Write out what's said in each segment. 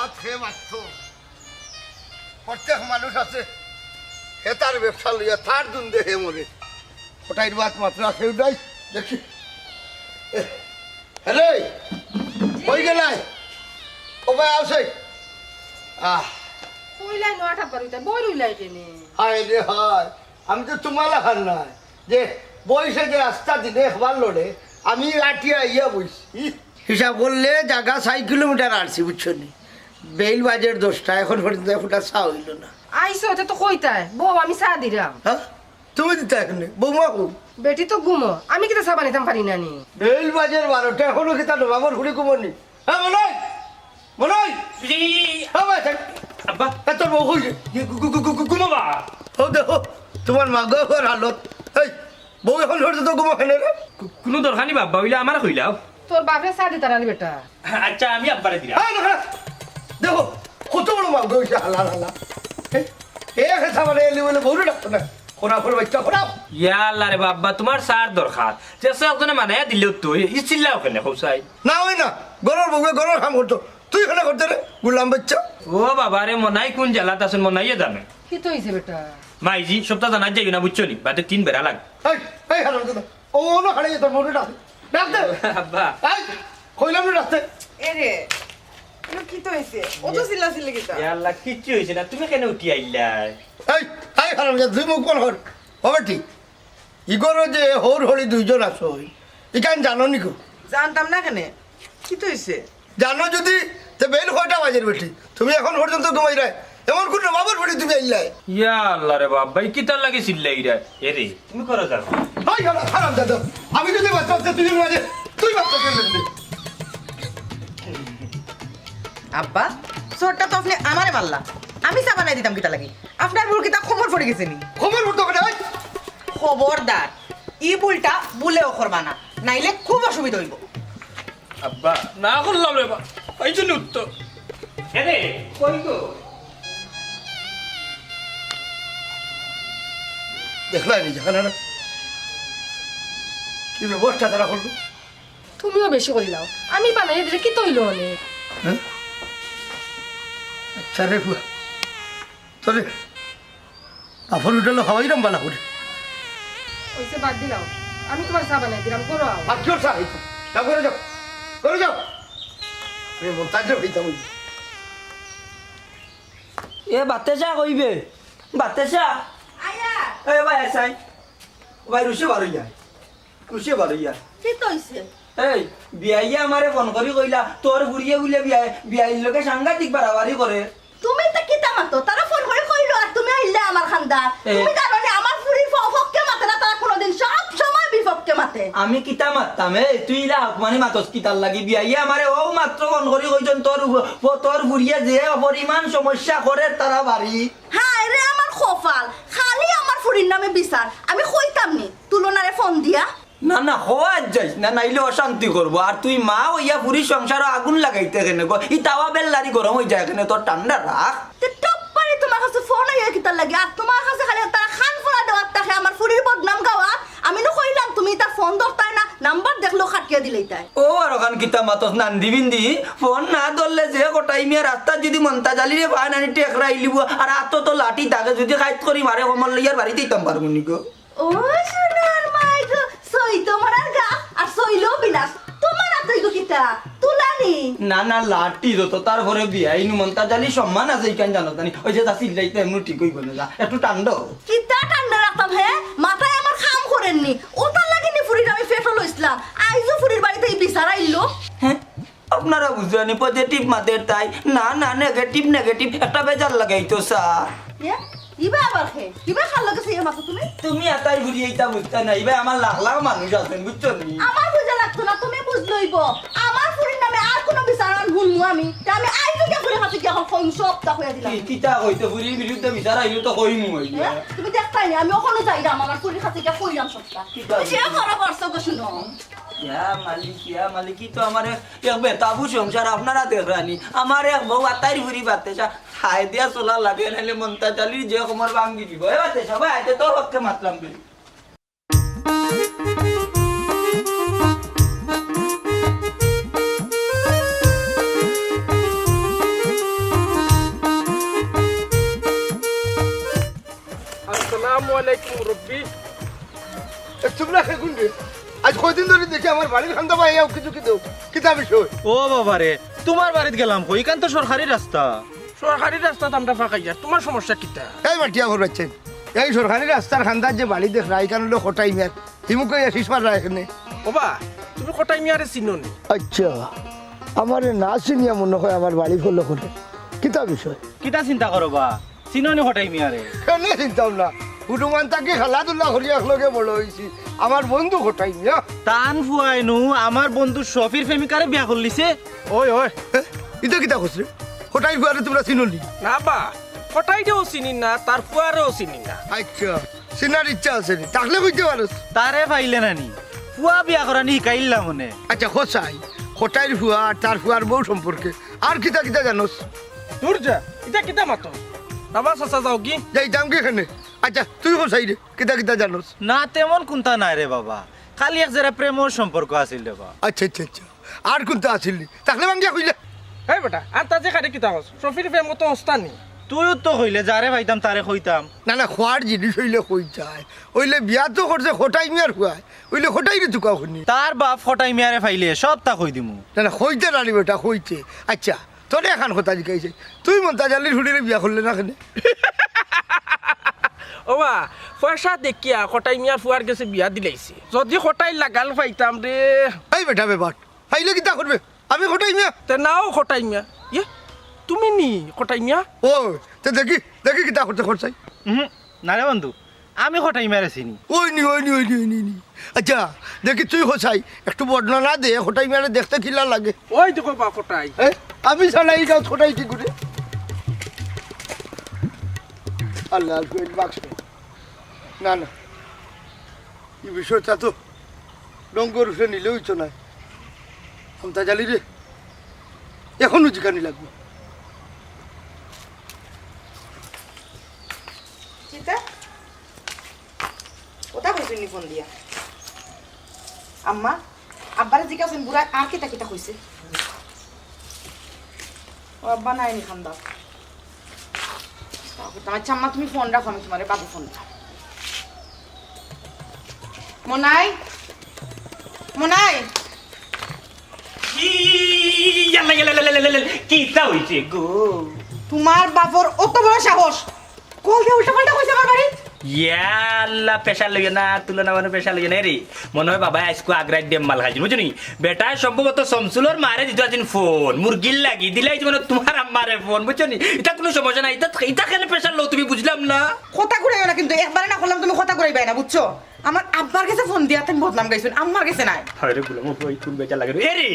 ভাত খেয়ে মাত্র প্রত্যেক মানুষ আছে হে তার ব্যবসা লইয়া তার দুন দেখে মরে ওটাই ভাত মাত্র খেয়ে যাই দেখি হ্যালো কই গেলাই ও ভাই আসে কইলাই নটা পারিতা বই রইলাই কেনে হায় রে হায় আমি তো তোমার লাখার নাই যে বইসে যে রাস্তা দিনে খাবার লোড়ে আমি আটিয়া ইয়া বইছি হিসাব করলে জায়গা 6 কিলোমিটার আসছি বুঝছো নি বেল বাজের 10টা এখন পর্যন্ত ফুটা চা হইল না আইসো তো কইতাই বউ আমি চা দিলাম হ্যাঁ তুমি দিতে এখন বৌমা কো বেটি তো ঘুমো আমি কিতা চা বানাইতাম পারি না নি বেল বাজের 12টা এখনো কি তার বাবার ঘুরে ঘুমনি হ্যাঁ মনাই মনাই হ্যাঁ ভাই আব্বা তোর বউ হইছে ঘুমাবা ও দেখো তোমার মা গর হালত এই বউ এখন পর্যন্ত ঘুমো খেলে রে কোনো দরকার নেই বাব্বা হইলে আমার হইলাও তোর বাপে চা দিতা না বেটা আচ্ছা আমি আব্বারে দিলাম হ্যাঁ দেখো কত বড় মা গইছে হালা হালা এ খেতা মানে এলি বলে বউরে ডাকতো না খোনা করে বাচ্চা খোনা ইয়া আল্লাহ রে বাব্বা তোমার সার দরকার যে একজনে মানে দিল তুই ইচ্ছিল্লাও কেন খোসাই না হয় না গরর বউকে গরর কাম করতো তুই এখানে করতে রে গুলাম বাচ্চা ও বাবা রে মনাই কোন জেলাত আছেন মনাইয়ে জানে কি তো হইছে বেটা মাইজি সপ্তাহ জানা যাই না বুঝছো নি বাতে 3 বেড়া লাগ এই এই হারাম দাদা ও না হাড়ে তোর বউরে ডাক ডাক দে আব্বা এই কইলাম না ডাকতে এরে এলো কি তো হইছে ও তো চিল্লাচিল্লি কিতা ইয়া আল্লাহ কিচ্ছু হইছে না তুমি কেন উঠি আইলা এই এই হারাম দাদা তুই মুখ কোন হর হবে ঠিক ইগর যে হর হরি দুইজন আছো ইকান জানো নি কো জানতাম না কেন কি তো হইছে জানো যদি তে বেল কয়টা বাজের বেটি তুমি এখন পর্যন্ত ঘুমাই রে এমন কোন বাবার বাড়ি তুমি আইলাই ইয়া আল্লাহ রে বাবা কি তার লাগে চিল্লাই রে এরে তুমি করো যাও হাই হারাম হারাম দাদা আমি যদি বাচ্চা হচ্ছে তুই বাজে তুই বাচ্চা কেন দে আব্বা চোরটা তো আপনি আমারে মারলা আমি চা বানাই দিতাম কিতা লাগি আপনার বুড় কিতা খবর পড়ে গেছে নি খবর পড়তো কেন খবরদার ই বুলটা বুলেও করবা না নাইলে খুব অসুবিধা হইব আব্বা না করলাম রে বাবা এই জন্য উত্তর এরে কই গো দেখলাই নি জানা না কি ব্যবস্থা তারা করলো তুমিও বেশি করিলাও আমি বানাই দিলে কি তো হইলো অনেক হ্যাঁ আচ্ছা রে ফুয়া তোরে আফর উঠলো খাওয়াইলাম বালা করে ওইসে বাদ দিলাও আমি তোমার চা বানাই দিলাম করো আর কেউ চা হইতো যাও করে যাও করে যাও রে বলতাজ হইতাম এ বাতে চা কইবে বাতে চা আয়া এ ভাই আসাই ভাই রুশে বারইয়া রুশে বারইয়া কি তো হইছে এই বিয়াইয়া আমারে ফোন করি কইলা তোর বুড়িয়ে বুলে বিয়াইর লোকে সাংঘাতিক বাড়াবাড়ি করে তুমি তো কি তামাতো তারা ফোন করে কইলো আর তুমি আইলে আমার খানদার তুমি জানো না আমার ফুরির ফককে মাতে না তারা কোনোদিন সব সময় বিপক্ষে মাতে আমি কিতা মারতাম তুই ইলা মানে মাতস কিতার লাগি বিয়াইয়া আমারে ও মাত্র ফোন করি কইছন তোর বুড়িয়ে যে পরিমাণ সমস্যা করে তারা বাড়ি হায় রে আমার খোফাল খালি আমার ফুরির নামে বিচার আমি কইতাম নি তুলনারে ফোন দিয়া না না হওয়ার যাইস না নাইলে অশান্তি করবো আর তুই মা ওইয়া পুরি সংসার আগুন লাগাইতে কেন গো ই তাওয়া বেল্লারি গরম হয়ে যায় কেন তোর ঠান্ডা রাখ তে টপ্পারে তোমার কাছে ফোন আইয়া কিতার লাগে আর তোমার কাছে খালি তারা খান ফোনা দেওয়ার তাকে আমার ফুরির বদনাম গাওয়া আমি না কইলাম তুমি তার ফোন ধরতাই না নাম্বার দেখলো খাটিয়া দিলেই তাই ও আর ওখান কিতা মাতস নান্দি বিন্দি ফোন না ধরলে যে গোটাই মিয়া রাস্তা যদি মন্তা জালিরে ভাই নানি টেকরাই লিব আর আতো তো লাঠি তাকে যদি খাইত করি মারে কমল লইয়ার বাড়িতে দিতাম পারবো নিকো ও সোনার মাই গো সই তোমার আর গা আর সইলো বিলাস তোমার আতই গো কিতা তুলানি না না লাঠি যত তারপরে বিয়াই মন্তা জালি সম্মান আছে ইকান জানো জানি ওই যে যাচ্ছিল যাইতে এমনি ঠিক হইব না একটু টান্ড কিতা ঠান্ডা রাখতাম হ্যাঁ মাথায় আমার খাম করেননি ওটার লাগেনি ফুরির আমি ফেটো লইছিলাম আইজো ফুরির বাড়িতে এই বিচার আইলো হ্যাঁ আপনারা বুঝলেন পজিটিভ মাদের তাই না না নেগেটিভ নেগেটিভ একটা বেজার লাগাইতো স্যার ইবা আবার খে ইবা খাল লাগে সেই মাথা তুমি তুমি এটাই ঘুরিয়ে এইটা বুঝতে না এবার আমার লাখ লাখ মানুষ আছেন বুঝছো নি আমার বুঝা লাগতো না তুমি বুঝলইব আমার ফুরির নামে আর কোনো বিচার আন হুনমু আমি তা আমি আইজো কে ফুরির হাতে গিয়া কইম সবটা কইয়া দিলাম কিতা হইতো ফুরির বিরুদ্ধে বিচার আইলো তো কইমু হইলো হ্যাঁ? তুমি দেখতাই না আমি ওখানে যাইরাম আমার ফুরির হাতে গিয়া কইলাম সবটা সে খরা করছো গো শুনো ইয়া মালিকি তো আমার এক বেতাবু সংসার আপনারা দেখরানি আমার এক বউ আতাই ঘুরি বাতে হাই দিয়া চলা লাগে নাহলে মন্তা চালির যে কমর ভাঙ্গি দিব এ বাতে সবাই আইতে তোর হককে মাতলাম বেরি আসসালামু আলাইকুম রব্বি। তোমরা সেগুন রে আজ কয়দিন ধরে দেখি আমার বাড়ির খান্দা ভাই কিছু কিছু কিতা বিষয় ও বাবা রে তোমার বাড়িতে গেলাম কই কান তো সরকারি রাস্তা সরকারি রাস্তাত আমরা ফাঁকাই যা, তোমার সমস্যা কিতা? এই মাটিয়া ঘর বাচ্চেন এই সরকারি রাস্তার খান্দার যে বাড়ি দেখ রায় কান হলো খটাই মেয়ার হিমুকে শিসমার রায় এখানে। ওবা তুমি কটাই মিয়ারে চিনো নি? আচ্ছা আমার না চিনিয়া মনে হয় আমার বাড়ি ফলো করে কিতা বিষয় কিতা চিন্তা করো বা চিননি হঠাই মিয়ারে কেন চিন্তাও না হুটুমান তাকে খেলাধুলা করি একলগে বড় হয়েছি আমার বন্ধু ঘটাই মিয়া। টান ফুয়াইনু আমার বন্ধু শফির প্রেমিকারে বিয়া করলিছে। ওই ওই এটা কিতা খুচরে ঘটাই ফুয়ারে তোমরা চিনলি? না বা কটাইটাও চিনি না, তার ফুয়ারেও চিনি না। আচ্ছা চিনার ইচ্ছা আছে নি তাহলে বুঝতে পারস। তারে পাইলে নানি ফুয়া বিয়া করা নি শিকাইলা মনে। আচ্ছা খোসাই খটাইর ফুয়া আর তার ফুয়ার বউ সম্পর্কে আর কিতা কিতা জানোস? দূর যা, এটা কিতা মাতো বাবা চাচা যাও কি? যাইতাম কি এখানে? আচ্ছা তুই খোসাই রে কিতা কিতা জানোস? না তেমন কোনটা নাই রে বাবা, খালি এক যারা প্রেমর সম্পর্ক আছিল রে বাবা। আচ্ছা আচ্ছা আচ্ছা আর কোনটা আসিলি তাহলে বাঙ্গিয়া কইলে? এই বেটা আর তা যে খালি কিতা হস শফির প্রেম মতো হস্তানি। তুইও তো কইলে যারে পাইতাম তারে কইতাম। না না খোয়ার জিনিস হইলে কই যায় ওইলে বিয়া তো করছে খটাই মিয়ার খুয়ায় ওইলে খটাই রে চুকা শুনি। তার বাপ ফটাই মিয়ারে পাইলে সব তা কই দিমু। না না হইতে রানি বেটা হইতে। আচ্ছা তোর এখন কথা জিকাইছে তুই মন্তাজালির হুড়িরে বিয়া করলে না কেন? ওবা পয়সা দেখিয়া কটাই মিয়ার ফুয়ার গেছে বিয়া দিলাইছে, যদি কটাই লাগাল পাইতাম রে। এই বেটা বেবার ফাইলে কিতা করবে আমি খটাই মিয়া? তে নাও কটাই মিয়া। ইয়ে তুমি নি কটাই মিয়া? ও তো দেখি দেখি কিতা করতে খরচাই। না রে বন্ধু আমি ফটাই মিয়ারে চিনি। ওই নি আচ্ছা দেখি তুই খোসাই একটু বর্ণনা দে খটাই মিয়ারে দেখতে কিলা লাগে। ওই দেখো বা কটাই। আমি ছাড়া এই গাছ খটাই কি করে? আল্লাহ বাক্স না না এই বিষয়টা তো ডঙ্গর উঠে নিলেও ইচ্ছ নাই ক্ষমতা জালি রে এখনো জিকানি লাগবে। চিতা ওটা কইছেন নি ফোন দিয়া আম্মা আব্বারে জিজ্ঞাসেন বুড়া আর কিতা কিতা কইছে? ও আব্বা নাই নি খান্দা। আচ্ছা আম্মা তুমি ফোন রাখো আমি তোমারে বাবু ফোন রাখো। মনাই মনাই কিতা হইছে গো? তোমার বাপর অত বড় সাহস কল দিয়ে উল্টা পাল্টা কইছে আমার বাড়ি। ইয়াল্লা পেশা লাগে না তুলনা মানে পেশা লাগে না রে। মনে হয় বাবা আজকে আগ্রাই ডেম মাল খাইছিল বুঝলি? বেটা সম্ভবত শমসুলর মারে দিত আছেন ফোন মুরগির লাগি দিলাই মানে তোমার আম্মারে ফোন বুঝলি? এটা কোনো সমস্যা নাই, এটা কেন পেশার লো তুমি বুঝলাম না। কথা ঘুরাইও না কিন্তু একবারে না করলাম তুমি কথা ঘুরাইবাই না বুঝছো? আমার আব্বার কাছে ফোন দিয়া তুমি বদনাম গাইছেন আমার কাছে নাই। আরে গুলাম ওই তুই বেচা লাগে এ রে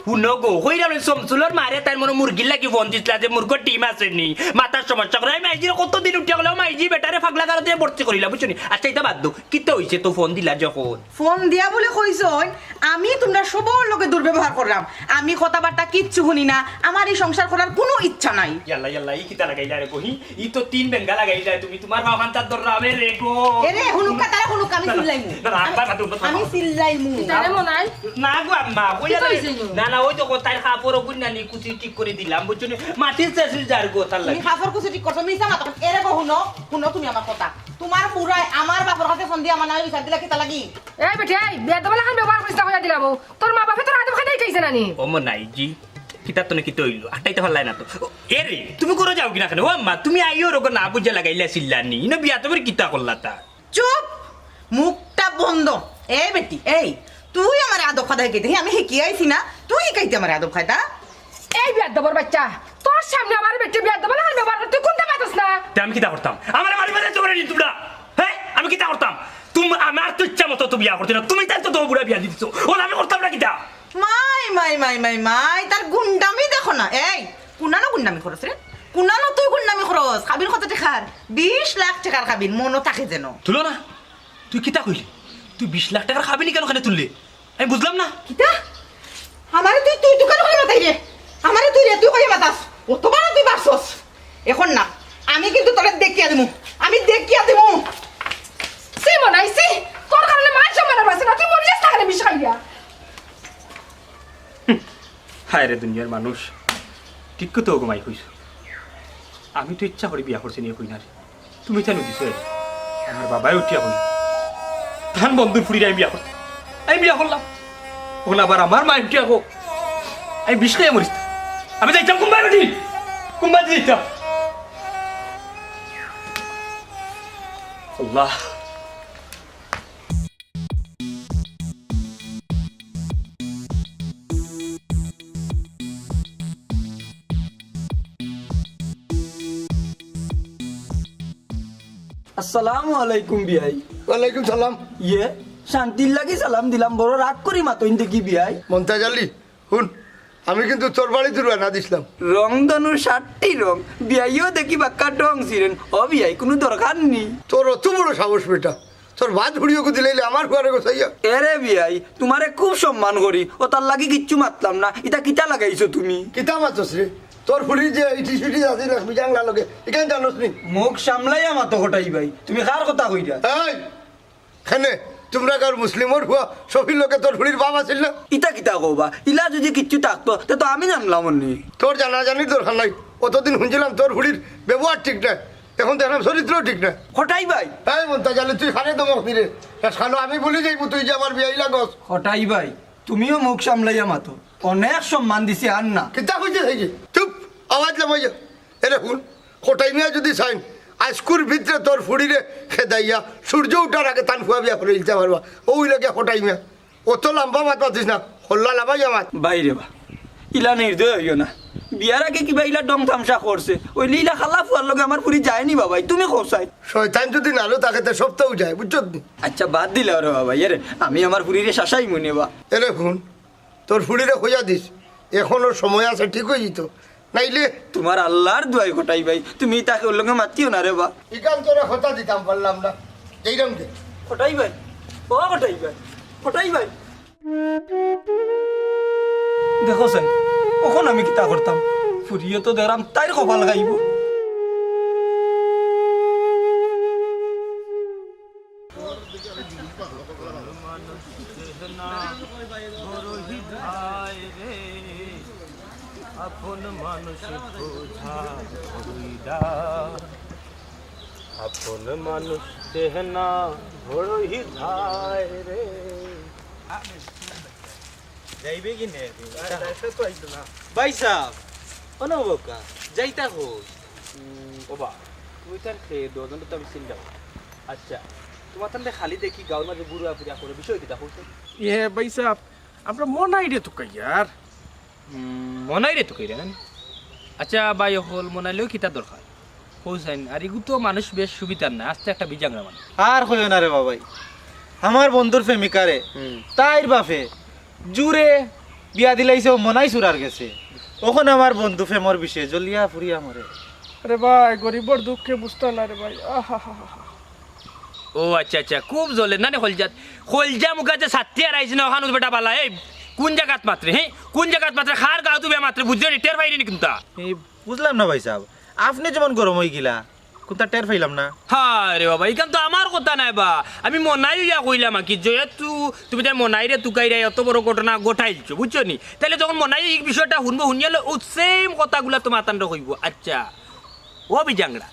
হুনো গো কইরা শমসুলর মারে তার মনে মুরগির লাগি ফোন দিছলা যে মুরগর টিম আসেনি মাথার সমস্যা করে আমি আইজি কতদিন উঠে গেল মাইজি বেটারে ফাগলা গাড়া দিয়ে ভর্তি করিলা বুঝছনি? আচ্ছা এটা বাদ দাও কিতা হইছে তো ফোন দিলা যখন? ফোন দিয়া বলে কইছন আমি তোমরা সবার লোকে দুর্ব্যবহার করলাম, আমি কথাবার্তা কিচ্ছু শুনি না, আমার এই সংসার করার কোনো ইচ্ছা নাই। ইয়াল্লা ইয়াল্লা ই কিতা লাগাই যায় রে কহি ই তো তিন বেঙ্গা লাগাই যায় তুমি তোমার বাবান তার দর রামে রে গো। এরে হুনুকা তারা হুনুক আমি চিল্লাইমু আমি চিল্লাইমু জানে মনাই না গো আম্মা কইয়া কি কইছে নো? না না ওই তো তাই কাপড় গুন্নানি কুচি ঠিক করে দিলাম বুঝছনি? মাটির চাষির যার গো তার তুমি লাগি খাফর কুছে ঠিক করছো মিছা না তখন এরে কো হুনো হুনো তুমি আমার কথা তোমার পুরাই আমার বাপর কাছে ফোন দিয়া আমার নামে বিচার দিলা কিতা লাগি? এই বেটি এই বেদবলা খান ব্যবহার করিস না হইয়া দিলাম তোর মা বাপে তোর আদব খাইতে চাইছে নানি। ও মনাই জি কিতা তো নাকি তৈল আটাইতে পারলাই না তো এ রে তুমি করে যাও কিনা কেন? ও আম্মা তুমি আইও রোগ না বুঝা লাগাইলা চিল্লানি ইনো বিয়া তোমার কিতা করলা তা? চুপ মুখটা বন্ধ। এই বেটি এই তুই আমার আদব খাদা খাইতে আমি শিখি আইছি না তুই শিখাইতে আমার আদব খাইতা? এই বেদবর বাচ্চা তোর সামনে আমার বেটি বেদবলা খান ব্যবহার করতে কোনটা পাতস না? তে আমি কিতা করতাম? আমার মারি বাজে তোমরা নি তোমরা হ্যাঁ আমি কিতা করতাম? তুমি আমার তো ইচ্ছা মতো তো বিয়া করতে না তুমি তাই তো তো বুড়া বিয়া দিছো ও আমি করতাম না কিতা? মাই মাই মাই মাই মাই তার গুন্ডামি দেখো না। এই কুনানো গুন্ডামি খরচ রে কুনানো তুই গুন্ডামি খরচ খাবির কত টাকার 20 লাখ টাকার খাবির মনো থাকে যেন তুলো না তুই কিতা কইলি? তুই 20 লাখ টাকার খাবি নি কেন খানে তুললে? আমি বুঝলাম না। কিতা আমারে তুই তুই দোকান কই মাতাই রে আমারে তুই রে তুই কই মাতাস অত বড় তুই বাসস এখন না আমি কিন্তু তোরে দেখিয়া দিমু আমি দেখিয়া দিমু। সে মনাই সে তোর কারণে মান সম্মানের বাসে না তুই মরে যাস তাহলে বিষ খাইয়া। হায় রে দুনিয়ার মানুষ ঠিক তো ঘুমাই কইছো আমি তো ইচ্ছা করি বিয়া করছি নিয়ে কই না রে তুমি জানো দিছো আমার বাবাই উঠিয়া হইল ধান বন্ধুর ফুড়ির আমি বিয়া করতাম আমি বিয়া করলাম ওখানে আবার আমার মা উঠিয়া হোক আমি বিষ খাইয়া মরিস আমি যাইতাম কুম্বাই উঠি কুম্বাই যাইতাম আল্লাহ আসসালামু আলাইকুম বিয়াই ওয়ালাইকুম সালাম। ইয়ে শান্তির লাগি সালাম দিলাম বড় রাগ করি মাতইন দেখি বিয়াই মমতাজ আলী শুন, আমি কিন্তু তোর বাড়ি দূর না দিছিলাম। রং ধনুর 60টি রং বিয়াইও দেখি বাক্কা ডং ছিলেন ও বিয়াই কোনো দরকার নেই তোর অত বড় সাহস বেটা, তোর ভাত ঘুরিয়ে দিলে আমার ঘরে গোসাইয়া। এরে বিয়াই তোমারে খুব সম্মান করি ও তার লাগি কিচ্ছু মাতলাম না এটা কিতা লাগাইছো তুমি কিতা মাতস রে? তোর ফুড়ি যে ইটি সিটি আছে লক্ষ্মী জাংলা লগে এখানে জানোস নি? মুখ সামলাইয়া মাতো ঘটাই ভাই তুমি কার কথা কইরা এই খানে তোমরা কার মুসলিমর হুয়া সফির লোকে তোর ফুড়ির বাবা ছিল না? ইটা কিতা কবা ইলা যদি কিচ্ছু থাকতো তে তো আমি জানলাম নি তোর জানাজানির দরকার নাই। অতদিন শুনছিলাম তোর ফুড়ির ব্যবহার ঠিক না, এখন দেখলাম চরিত্র ঠিক না। হঠাই ভাই এই মমতাজ আলী তুই খানে দমক দিলে খানো আমি বলি যাইব তুই যে আমার বিয়াই লাগস। হঠাই ভাই তুমিও মুখ সামলাইয়া মাতো অনেক সম্মান দিছি আর না কিতা কইছে থাকি চুপ আওয়াজ লামাই যা। এরে শুন, কোটাই মিয়া যদি চাইন আজকুর ভিতরে তোর ফুড়িরে খেদাইয়া সূর্য উঠার আগে তান ফুয়া বিয়া করে ইলতে পারবা। ওই লাগে কোটাই মিয়া অত লম্বা মাত পাতিস না, হল্লা লামাই আমার। বাইরে বা ইলা নির্দয় হইও না বিয়ার আগে কিবা ইলা ডং তামসা করছে ওই লীলা খালা ফুয়ার লগে আমার পুরি যায়নি বাবাই তুমি কোসাই শয়তান যদি নালো তাকে তো সপ্তাহ যায় বুঝছো নি? আচ্ছা বাদ দিলে ওরে বাবা এরে আমি আমার পুরীরে শাসাই মনে বা এরে শুন, তোর ফুড়িরে খোঁজা দিস, এখনো সময় আছে ঠিক হয়ে যেত নাইলে তোমার আল্লাহর দুয়াই ঘটাই ভাই তুমি তাকে ওর লগে মাতিও না রে বা ইকান তোরা খোঁজা দিতাম পারলাম না এইরকম কে। ঘটাই ভাই ও ঘটাই ভাই ঘটাই ভাই দেখো স্যার কখন আমি কিতা করতাম ফুরিয়ে তো দেখলাম তাই কপাল গাইব আপন মানুষ বোঝা আপন মানুষ দেহনা বড়ই ধায় রে যাইবে কি নে ভাই সাহেব অনবকা যাইতা কই? ওবা তুই তার খেয়ে দোজন তো আমি চিন্তা আচ্ছা তোমার তাহলে খালি দেখি গাঁর মাঝে বুড়া পূজা করে বিষয় কিতা করছো এ ভাই সাহেব আমরা মনাই রে তোকে ইয়ার মনাই রে তো কইরা আচ্ছা বাই হল মনাইলেও কিতা দরকার হোসেন আর এগু তো মানুষ বেশ সুবিধার না আস্তে একটা বিজাংরা মানুষ আর কইও না রে বাবাই, আমার বন্ধুর প্রেমিকারে তাইর বাপে জুরে বিয়া দিলাইছে ও মনাই সুরার গেছে। ওখানে আমার বন্ধু ফেমর বিষয়ে জ্বলিয়া ফুরিয়া মরে। আরে ভাই গরিবর দুঃখে বুঝতে না রে ভাই আহা হা হা ও আচ্ছা আচ্ছা খুব জ্বলে না রে খলজা মুখা যে সাথে আর আইছে না ওখানে বেটা বালা এই কোন জায়গাত মাত্রে হ্যাঁ কোন জায়গাত মাত্রে খার গাও তুমি মাত্রে বুঝছো নি টের পাইনি কিন্তু এই বুঝলাম না ভাই সাহেব, আপনি যেমন গরম হয়ে গিলা কোনটা টের পাইলাম না। হ্যাঁ রে বাবা এখান তো আমার কথা নাই বা আমি মনাই ইয়া কইলাম কি যেহেতু তুমি তাই মনাই রে তুকাই রে এত বড় ঘটনা ঘটাইছো বুঝছো নি তাহলে যখন মনাই এই বিষয়টা শুনবো শুনিয়ালে ও সেম কথাগুলা তোমার তান্ড কইব। আচ্ছা ও বিজাংরা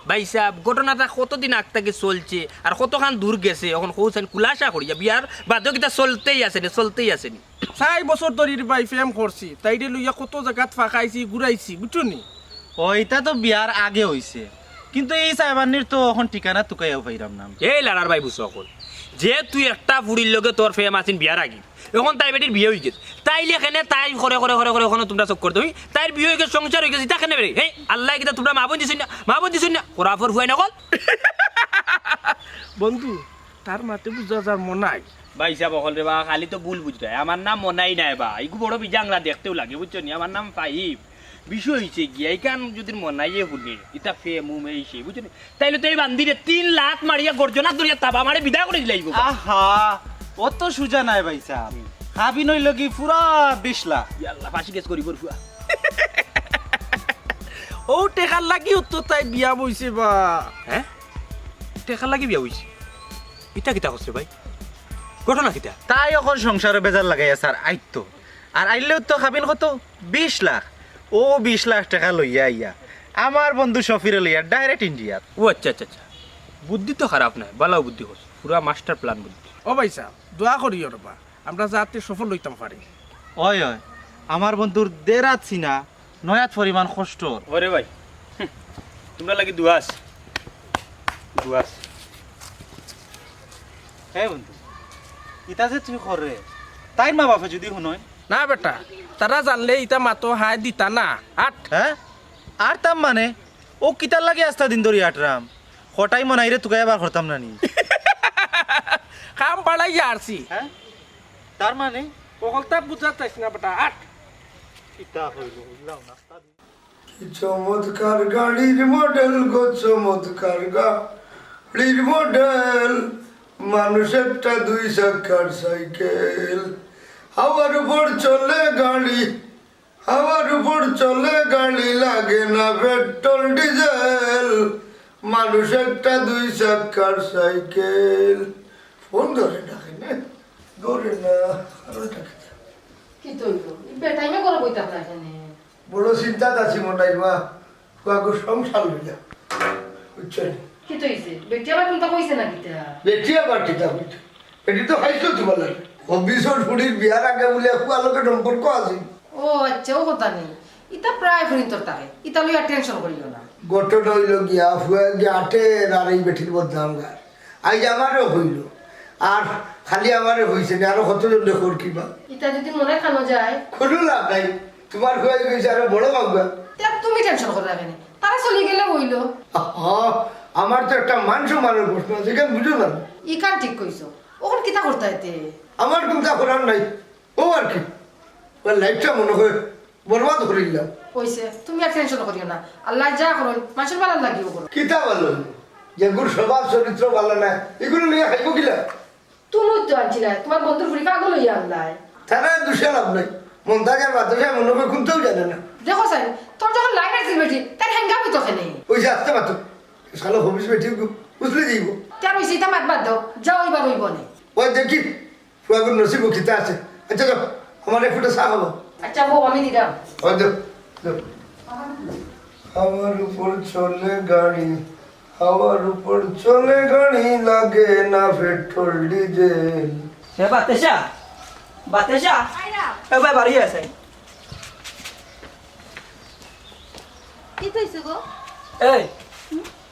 ভাই সাহেব ঘটনাটা কতদিন আগ থেকে চলছে আর কতখান দূর গেছে এখন কৌছেন খুলাসা করিয়া বিয়ার বাধ্যকিতা চলতেই আসেনি চলতেই আসেনি 4 বছর ধরে ভাই ফেম করছি তাইরে লইয়া কত জায়গাত ফাঁকাইছি ঘুরাইছি বুঝছো নি? ওইটা তো বিয়ার আগে হইছে, কিন্তু এই সাহেবান্নির তো এখন ঠিকানা তুকাইয়াও পাইরাম না। এই লাড়ার ভাই বুঝছো সকল যে তুই একটা ফুড়ির লগে তোর ফেম আছিন বিয়ার আগে এখন তাই বেটির বিয়ে হয়ে গেছে তাইলে এখানে তাই করে করে করে করে ওখানে তোমরা চক করতে তাই বিয়ে হয়ে গেছে সংসার হয়ে গেছে তা কেন বেরে এই আল্লাহ কিতা তোমরা মা বোন দিছুন না কোরাফর হুয়াই নকল বন্ধু তার মাতে বুঝা যার মনাই ভাই সাহেব অকল রে বা খালি তো ভুল বুঝতে আমার নাম মনাই নাই বা এইগু বড় বিজাংলা দেখতেও লাগে বুঝছো নি আমার নাম ফাহিম বিষয় হয়েছে গিয়া এইখান যদি মনাইয়ে শুনে এটা ফেম উম এইছে বুঝছো নি তাইলে তো এই বান্দিরে 3 লাখ মারিয়া গর্জনা ধরিয়া তাবা মারে বিদায় করে দিলাইব আহা অত সুজা নাই ভাই সাহেব, হাবি নইল কি পুরা 20 লাখ। আল্লাহ ফাঁসি কেস করি বরফুয়া ও টেকার লাগি তো তাই বিয়া বইছে বা হ্যাঁ টেকা লাগি বিয়া হইছে ইটা কিতা করছে ভাই ঘটনা কিতা তাই এখন সংসারে বেজার লাগাইয়া স্যার আইতো আর আইলেও তো খাবিন কত 20 লাখ। ও 20 লাখ টাকা লইয়া আইয়া আমার বন্ধু শফিরে লইয়া ডাইরেক্ট ইন্ডিয়া। ও আচ্ছা আচ্ছা আচ্ছা বুদ্ধি তো খারাপ নাই বালাও বুদ্ধি করছে পুরা মাস্টার প্ল্যান বুদ্ধি ও ভাই সাহেব দোয়া করিও রবা আমরা যাতে সফল হইতাম পারি ওই আমার বন্ধুর দেরাত সিনা নয়াত পরিমাণ কষ্ট ওরে ভাই তোমরা লাগি দুয়াস দুয়াস হ্যাঁ বন্ধু ইতা যে তুই করে তাই মা বাপে যদি শুনয় না বেটা তারা জানলে ইটা মাতো হাই দিতা না আট হ্যাঁ আর তাম মানে ও কিতার লাগে আস্তা দিন ধরি আটরাম হঠাই মনে রে তোকে এবার করতাম না নি কাম পাড়াই আরছি হ্যাঁ তার মানে ওখানটা বুঝাতাইছ না বেটা আট কিতা হইল বুঝলাম না কি চমৎকার গাড়ির মডেল গো চমৎকার গাড়ির মডেল মানুষেরটা 2 চাকার সাইকেল হাওয়ার উপর চলে গাড়ি হাওয়ার উপর চলে গাড়ি লাগে না পেট্রোল ডিজেল মানুষেরটা 2 চাকার সাইকেল ফোন ধরে ডাকে না ধরে না আরো ডাকে কি তৈব বেটাইমে করে বইতা না এখানে বড় চিন্তা আছি মনে হয় মা কাকু সংসার লইয়া বুঝছেন কি তৈছে বেটি আবার কোনটা কইছে না কিতা বেটি আবার কিতা বুঝছো এটি তো খাইছো তোমার লাগে হবিসর ফুড়ির বিয়ার আগে বলে আলোকে সম্পর্ক আছে ও আচ্ছা ও কথা নেই ইতা প্রায় ফিরিন তোর তাকে ইতা লইয়া টেনশন করিও না গটটা হইল গিয়া ফুয়ে গিয়া আটে আর এই বেটির বদনাম গায় আজ আমারও হইল আর খালি আমারও হয়েছে না আরো কতজন দেখোর কিবা ইতা যদি মনে খানো যায় কোনো লাভ নাই তোমার হয়ে গেছে আরো বড় মাগবা তা তুমি টেনশন করে রাখেনি তারা চলে গেলে হইল আমার তো একটা মান সম্মানের প্রশ্ন আছে কেন বুঝো না ই কান ঠিক কইছো ওখান কিতা করতে হইতে আমার কোনটা করার নাই ও আর কি ওর লাইফটা মনে হয় বরবাদ করে দিলাম কইছে তুমি আর টেনশন করিও না আল্লাহ যা করুন মানুষের ভালো লাগিও করো কিতা ভালো যেগুর স্বভাব চরিত্র ভালো না এগুলো নিয়ে খাইব কিলা তুমি তো আনছিলা তোমার বন্ধুর ফুরি পাগল হইয়া আনলাই তারা দুষে লাভ নাই মন্দাজের বাতাসে মনে হয় কোনটাও জানে না দেখো সাই তোর যখন লাইন আসছিল বেটি তার হ্যাঙ্গা হইতো কেনে ওই যে আসতে পারতো সালো হবিস বেঠি বুঝলে যাইব তার হইছে এটা মাত বাদ দাও যাও ওইবার হইব না ওই দেখি ফুয়াগুর নসিব খিতা আছে আচ্ছা যাও আমার এক ফুটে চা হবো আচ্ছা বউ আমি দিলাম ওই দেখ আমার উপর চলে গাড়ি হাওয়ার উপর চলে গাড়ি লাগে না পেট্রোল ডিজেল হে বাতেশা বাতেশা এবার বাড়ি আছে কি কইছে গো এই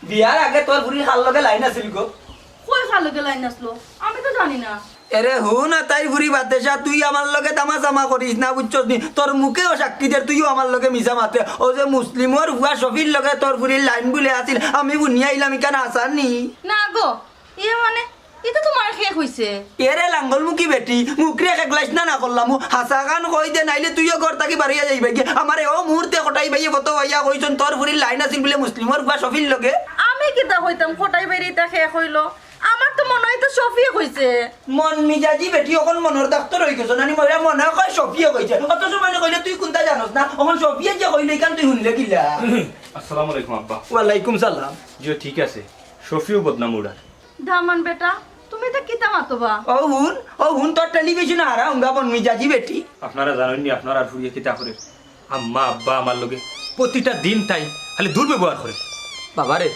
বিয়ার আগে তোর বুড়ির হাল লগে লাইন আছিল গো কই খালো গে লাইন আসলো আমি তো জানি না এরে হু না তাই বুড়ি বাতেশা তুই আমার লগে তামাশামা করিস না বুঝছস নি তোর মুখেও সাক্ষী দে তুইও আমার লগে মিছা মাতে ও যে মুসলিমর হুয়া শফির লগে তোর বুড়ির লাইন বলে আছিল আমি বুনিয়া আইলাম কেন আসার নি না গো ইয়ে মানে এটা তোমার শেষ হইছে এরে লাঙ্গল মুখি বেটি মুখরে এক গ্লাস না করলাম হাসা গান কই দে নাইলে তুইও ঘর থাকি বাড়িয়া যাইবে কি আমারে ও মুহূর্তে কটাই ভাইয়ে কত ভাইয়া কইছন তোর বুড়ির লাইন আছিল বলে মুসলিমর হুয়া শফির লগে আমি কিতা হইতাম ফটাই বেরিটা শেষ হইলো আমার তো মনে হয় তো সফিয়ে কইছে মন মিজাজি বেটি অকল মনের ডাক্তার হয়ে গেছ নানি মনে মনে কয় সফিয়া কইছে অথচ মানে কইলে তুই কোনটা জানোস না অকল সফিয়া যে কইলে কেন তুই শুনলে কিলা আসসালামু আলাইকুম আব্বা ওয়ালাইকুম সালাম জিও ঠিক আছে শফিও বদনাম উড়ার দামান বেটা তুমি তো কিতা মাতবা ও হুন তোর টেলিভিশন হারা হুঙ্গা মন মিজাজি বেটি আপনারা জানেননি আপনারা আর ফুরিয়ে কিতা করে আম্মা আব্বা আমার লগে প্রতিটা দিন তাই খালি দুর্ব্যবহার করে বাবারে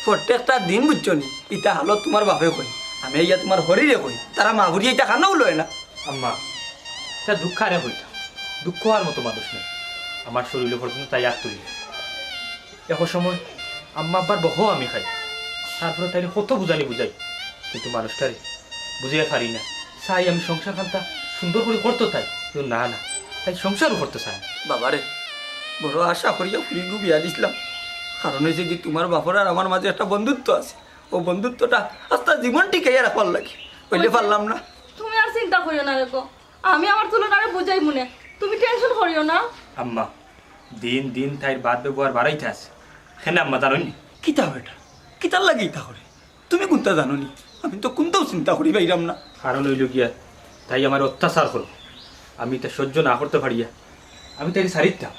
প্রত্যেকটা দিন বুঝছো নি ইটা হালত তোমার বাপে কই আমি ইয়া তোমার হরিরে কই তারা মা ভুরি ইটা খানাও লয় না আম্মা তা দুঃখ আরে হইতাম দুঃখ আর মতো মানুষ নেই আমার শরীরে পর্যন্ত তাই আর তুলি এখন সময় আম্মা আব্বার বহ আমি খাই তারপরে তাই কত বুঝানি বুঝাই কিন্তু মানুষটারে বুঝিয়ে পারি না চাই আমি সংসার খানটা সুন্দর করে করতো তাই কিন্তু না না তাই সংসারও করতে চাই না। বাবারে বড় আশা করিয়া ফুরিগু বিয়া দিছিলাম কারণ হয়েছে কি তোমার বাপর আর আমার মাঝে একটা বন্ধুত্ব আছে ও বন্ধুত্বটা আস্তে জীবন টিকাইয়া রাখবার লাগে কইলে পারলাম না তুমি আর চিন্তা করিও না দেখো আমি আমার তুলনারে বুঝাই মনে তুমি টেনশন করিও না আম্মা দিন দিন তাই বাদ ব্যবহার বাড়াইতে আছে হ্যাঁ আম্মা জানোনি কিতা বেটা কিতার লাগে ইতা করে তুমি কোনটা জানো নি আমি তো কোনটাও চিন্তা করি বাইরাম না কারণ হইল গিয়া তাই আমার অত্যাচার করো আমি তা সহ্য না করতে পারিয়া আমি তাই সারিতাম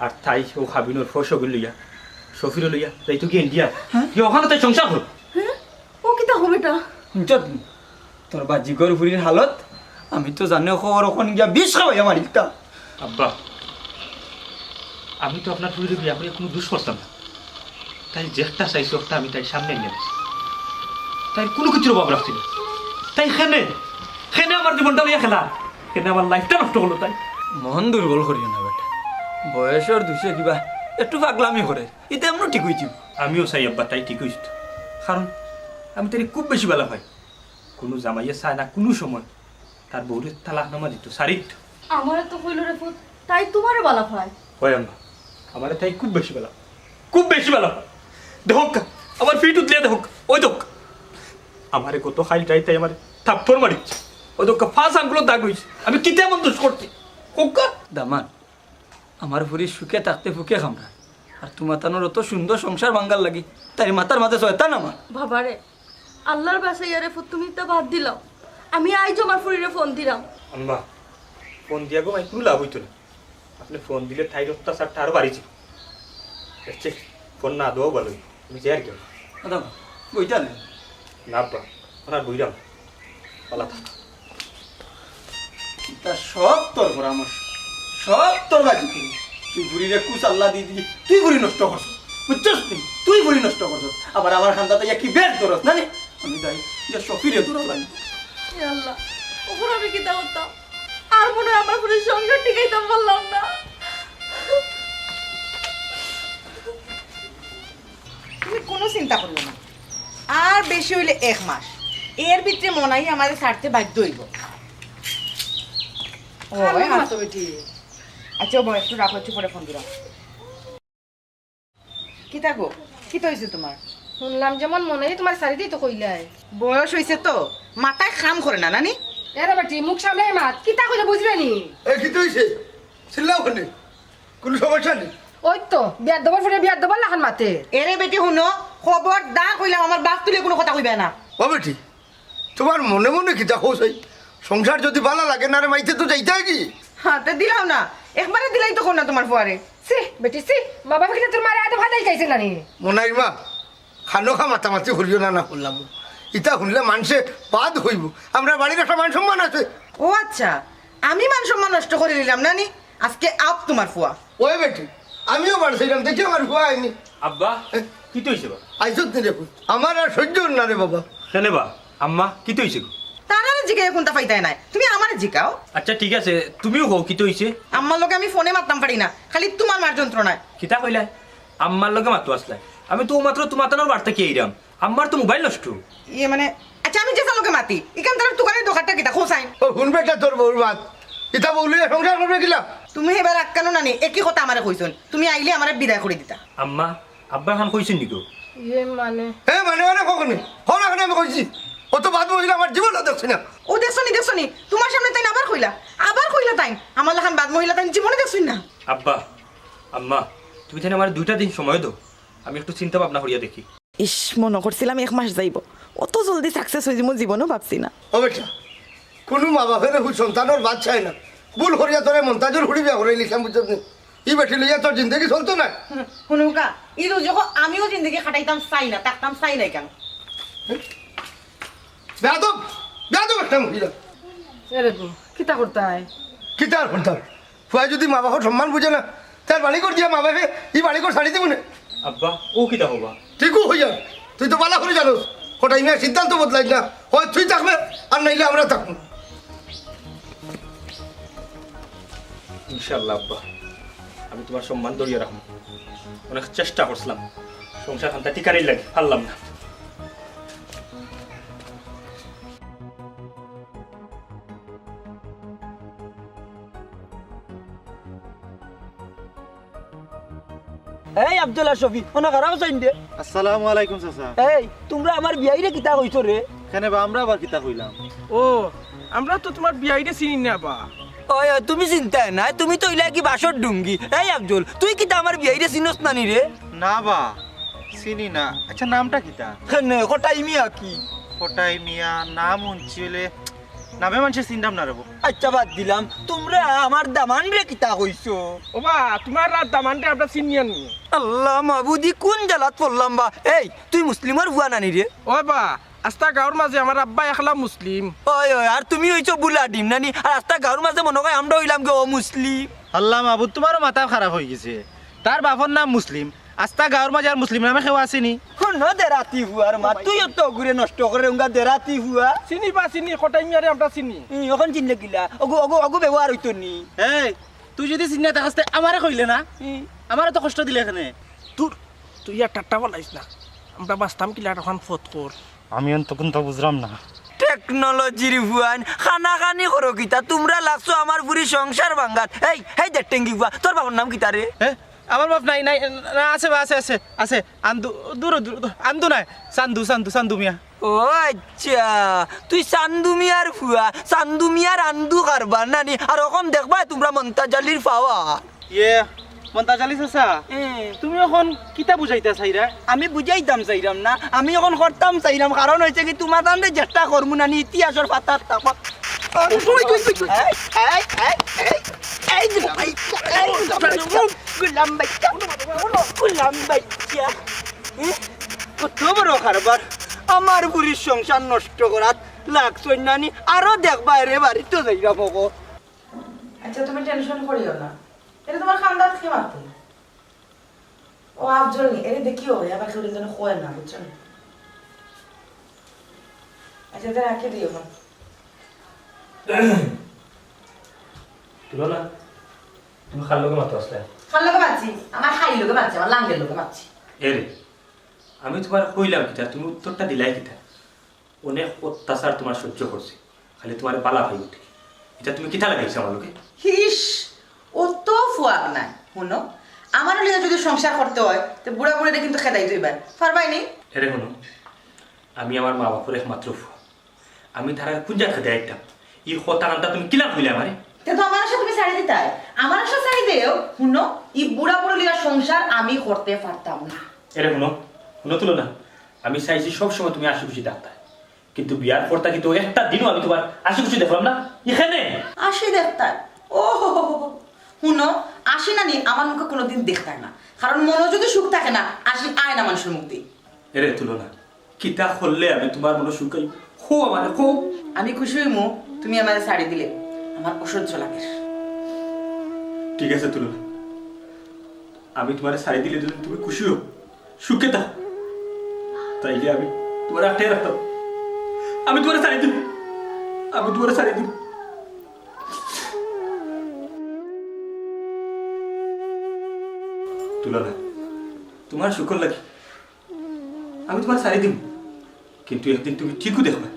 আর তাই ও হাবিনোর ফসল লইয়া শফিরও লইয়া তাই তো কি ইন্ডিয়া কি ওখানে তাই সংসার করো হ্যাঁ ও কিতা হবে বেটা শুনছত তোর বাজিকর ফুরির হালত আমি তো জানি খবর ওখানে গিয়া বিষ খাওয়াই আমার ইটা আব্বা আমি তো আপনার ফুরির বিয়া করে কোনো দুষ করতাম না তাই যেটা চাইছি ওটা আমি তাই সামনে নিয়ে তাই কোনো কিছুর অভাব রাখছি না তাই খেনে খেনে আমার জীবনটা লইয়া খেলা খেনে আমার লাইফটা নষ্ট হলো তাই মন দুর্বল করিও না বেটা বয়সের দুষে কিবা একটু পাগলামি করে এটা এমন ঠিক হয়েছি আমিও চাই আব্বা তাই ঠিক হয়েছে কারণ আমি তাই খুব বেশি বেলা পাই কোনো জামাইয়ে চায় না কোনো সময় তার বউরে তালাকনামা দিত সারিত আমার তো কইল রে পুত তাই তোমারে বালা ভাই হয় আম্মা আমার তাই খুব বেশি বেলা পায় দেখক আমার ফিট উতলে দেখক ওই দেখ আমারে কত খাইল চাই তাই আমার থাপ্পড় মারিচ্ছে ওই দেখ ফাঁস আঙ্গুলো দাগ হয়েছে আমি কিতে এমন দোষ করছি কোকা দামান আমার ফুরি সুখে থাকতে ফুকে খামরা আর তোমার তানোর অত সুন্দর সংসার ভাঙ্গার লাগি তাই মাথার মাঝে শয়তান আমার বাবারে আল্লাহর বাসায় রে পুত তুমি তো বাদ দিলাম আমি আইজ আমার ফুরিরে ফোন দিলাম আম্মা ফোন দিয়া গো ভাই কোনো লাভ হইতো না আপনি ফোন দিলে ঠাই অত্যাচারটা আরো বাড়িছে ফোন না দেওয়াও ভালোই তুমি যে আর কেউ দাদা বইটা নেই না আব্বা ওনার বইরাম পালা থাক তা সব তোর পরামর্শ সব তোর বাজি তুই ঘুরিরে কুচ আল্লাহ দিয়ে দিলি তুই ঘুরি নষ্ট করছ বুঝছস তুই ঘুরি নষ্ট করছ আবার আমার খান্দাতে কি বেশ দরস না আমি যাই যে সফিরে দূর লাগে এ আল্লাহ ওপর আমি কি দাও করতাম আর মনে হয় আমার ফুরির সংসার টিকাইতাম পারলাম না তুমি কোনো চিন্তা করবে না আর বেশি হইলে 1 মাস এর ভিতরে মনাই আমাদের ছাড়তে বাধ্য হইব ও হাসো বেটি আচ্ছা বয় একটু রাখো একটু পরে ফোন দিলাম কি থাকো কি তো হয়েছে তোমার শুনলাম যেমন মনে হয় তোমার শাড়িতেই তো কইলাই বয়স হয়েছে তো মাথায় খাম করে না নানি এরে বেটি মুখ সামনে মাত কিতা কইলে বুঝবে নি এ কি তুইছে চিল্লাও কেন কোনো সমস্যা নেই ওই তো বিয়ার দেবার ফিরে বিয়ার দেবার লাখান মাতে এরে বেটি শুনো খবর দা কইলাম আমার বাপ তুলে কোনো কথা কইবে না ও বেটি তোমার মনে মনে কি দেখো সেই সংসার যদি ভালো লাগে না রে মাইতে তো যাইতে হয় কি হাতে দিলাও না একবারে দিলাই তো কোন না তোমার ফুয়ারে সি বেটি সি মা বাবা কিনা তোর মারে আদে ভাদাই খাইছে নানি মনাই মা খানো খা মাতামাতি করিও না না করলাম ইটা শুনলে মানুষে বাদ হইব আমরা বাড়ির একটা মান সম্মান আছে ও আচ্ছা আমি মান সম্মান নষ্ট করে নিলাম নানি আজকে আপ তোমার ফুয়া ওই বেটি আমিও বাড়ছিলাম দেখি আমার ভুয়া আইনি আব্বা কি তো হইছে বা আইসত নি দেখুন আমার আর সহ্য হল না রে বাবা কেনে বা আম্মা কি তো হইছে গো তারা জিগাই কোনটা ফাইতাই নাই তুমি আমারে জিগাও আচ্ছা ঠিক আছে তুমিও কও কি তো হইছে আম্মার লোকে আমি ফোনে মারতাম পারি না খালি তোমার মার যন্ত্রণায় কিতা কইলা আম্মার লগে মাতো আসলাই আমি তো মাত্র তোমার তানোর বার্তা কি আইরাম আম্মার তো মোবাইল নষ্ট ইয়ে মানে আচ্ছা আমি যে লোকে মাতি এখান তার দোকানের দোকানটা কিটা খোসাই ও শুন বেটা তোর বউর বাদ ইটা বউলে সংসার করবে কিলা তুমি এবার আক্কানো নানি একই কথা আমারে কইছন তুমি আইলে আমারে বিদায় করে দিতা আম্মা আব্বা খান কইছেন নিকো ইয়ে মানে হ্যাঁ মানে মানে কখনই হন এখন আমি কইছি ও তো বাদ মহিলা আমার জীবন দেখছি না ও দেখছো নি তোমার সামনে তাই আবার কইলা তাই আমার লাখান বাদ মহিলা তাই জীবনে দেখছুন না আব্বা আম্মা তুমি তাহলে আমার 2টা দিন সময় দাও আমি একটু চিন্তা ভাবনা করিয়া দেখি ইস মনে করছিলাম 1 মাস যাইব অত জলদি সাকসেস হয়ে যাবো জীবনও ভাবছি না ও বেটা কোনো মা বাপের সন্তানোর বাদ চায় না ভুল করিয়া তোরে মন্তাজুর হুড়ি বিয়া করে লিখাম বুঝছ নি ই বেটি লইয়া তোর জিন্দগি চলতো না শুনুকা ই যখন আমিও জিন্দগি খাটাইতাম চাই না তাকতাম চাই নাই কেন বেয়াদব একটা মহিলা এরে কিতা করতাই কি তার করতাম ফুয়াই যদি মা বাবার সম্মান বুঝে না তার বাড়ি কর দিয়া মা বাপে ই বাড়ি কর ছাড়ি দিব না আব্বা ও কিতা হবা ঠিকও হইয়া তুই তো বালা করে জানোস কোটাই না সিদ্ধান্ত বদলাই না হয় তুই থাকবে আর নাইলে আমরা থাকবো ইনশাআল্লাহ আব্বা আমি তোমার সম্মান ধরিয়া রাখবো অনেক চেষ্টা করছিলাম সংসার খানটা টিকারই লাগে পারলাম না এই আব্দুল্লাহ শফি ওনা খারাপ চাইন দে আসসালামু আলাইকুম চাচা এই তোমরা আমার বিয়াইরে কিতা কইছো রে কেন বা আমরা আবার কিতা কইলাম ও আমরা তো তোমার বিয়াইরে চিনি না বা ওই ওই, তুমি চিন্তা নাই তুমি তো ইলা কি বাসর ডুঙ্গি এই আব্দুল তুই কিতা আমার বিয়াইরে চিনস নানি রে না বা চিনি না আচ্ছা নামটা কিতা নে কটাই মিয়া কি ফটাই মিয়া নাম উঞ্চিলে নামে মানুষের চিন্তাম না রব আচ্ছা বাদ দিলাম তোমরা আমার দামান রে কিতা কইছো ও বা তোমার রাত দামানটা আমরা চিনিয়া নি আল্লাহ মাবুদি কোন জালাত পড়লাম বা এই তুই মুসলিমের বুয়া নানি রে ও বা আস্তা গাঁৱৰ মাঝে আমার আব্বা একলা মুসলিম ওই ওই আর তুমি হইছো বুলা ডিম নানি আর আস্তা গাঁৱৰ মাঝে মনে হয় আমরা হইলাম গে ও মুসলিম আল্লাহ মাহবুদ তোমারও মাথা খারাপ হয়ে গেছে তার বাপর নাম মুসলিম আস্তা গাঁৱৰ মাঝে আর মুসলিম নামে কেউ আসেনি ন দেরাতি হুয়ার মা তুই তো ঘুরে নষ্ট করে উঙ্গা দেরাতি হুয়া চিনি বা চিনি কটাই মিয়ারে আমরা চিনি এখন চিনলে কিলা অগু অগু অগু ব্যবহার হইতো নি এই তুই যদি চিন্তা থাকস আমারে কইলে না আমারে তো কষ্ট দিলে এখানে তোর তুই আর টাট্টা বলাইস না আমরা বাঁচতাম কিলা তখন ফোট কর আমি তখন তো বুঝলাম না টেকনোলজির হুয়ান খানা খানি করো কিতা তোমরা লাগছো আমার বুড়ি সংসার ভাঙ্গাত এই হেই দেখ টেঙ্গি হুয়া তোর বাবার নাম কিতা রে হ্যাঁ আমার বাপ নাই নাই না, আছে বা আছে আছে আছে আন্দু দূর দূর আন্দু নাই চান্দু চান্দু চান্দু মিয়া ও আচ্ছা তুই চান্দুমিয়ার ফুয়া চান্দুমিয়ার আন্দু কারবার নানি আর ওখান দেখবা তোমরা মন্তাজালির পাওয়া ইয়ে মন্তা চালিস আছা তুমি এখন কিতা বুঝাইতা চাইরা আমি বুঝাইতাম চাইরাম না আমি এখন করতাম চাইরাম কারণ হয়েছে কি তোমার তান্ডে চেষ্টা করবো নানি ইতিহাসের পাতার তাপা কত বড় কারবার আমার বুড়ির সংসার নষ্ট করাত লাগছো নানি আরো দেখবা রে বাড়িতে যাইরাম ওগো আচ্ছা তুমি টেনশন করিও না এটা তোমার খান্দাত কি মাত্র ও আফজল নি এর দেখিও আবার কেউ যেন খোয় না বুঝছো না আচ্ছা তাহলে রাখি দিও না তুলো না তুমি খাল লোকে মাত্র আসলে খাল লোকে মারছি আমার হাই লোকে মারছি আমার লাঙ্গের লোকে মারছি এরে আমি তোমার কইলাম কিতা তুমি উত্তরটা দিলাই কিতা অনেক অত্যাচার তোমার সহ্য করছি খালি তোমার বালা ভাই উঠে এটা তুমি কিতা লাগাইছো আমার লোকে হিস ও তো ফুয়াক নাই শুনো আমার লিগে যদি সংসার করতে হয় তো বুড়া বুড়িটা কিন্তু খেদাই তুইবার পারবাইনি এরে শুনো আমি আমার মা বাপুর একমাত্র ফুয়া আমি তারা পূজা খেতে আইতাম এই কথা নামটা তুমি কিলাম হইলে আমারে তে তো আমার সাথে তুমি শাড়ি দিতাই আমার সাথে শাড়ি দেও শুনো এই বুড়া বুড়ি লিগে সংসার আমি করতে পারতাম না এরে শুনো শুনো তুলো না আমি চাইছি সবসময় তুমি আশি খুশি ডাক্তার কিন্তু বিয়ার পর থাকি তো একটা দিনও আমি তোমার আশি খুশি দেখলাম না এখানে আসি দেখতাই ও শুনো আসি না নি আমার মুখে কোনোদিন দেখতাই না কারণ মনে যদি সুখ থাকে না আসি আয় না মানুষের মুখ দিয়ে এরে তুলো না কিতা করলে আমি তোমার মনে শুকাই খো আমার খো আমি খুশি হইমু তুমি আমার শাড়ি দিলে আমার অসহ্য লাগে ঠিক আছে তুলো না আমি তোমার শাড়ি দিলে যদি তুমি খুশি হো সুখে থাক তাইলে আমি তোমার আটে রাখতাম আমি তোমার শাড়ি দিব আমি তোমার শাড়ি দিব তুলো না তোমার শুকর লাগে আমি তোমার শাড়ি দিব কিন্তু একদিন তুমি ঠিকও দেখবে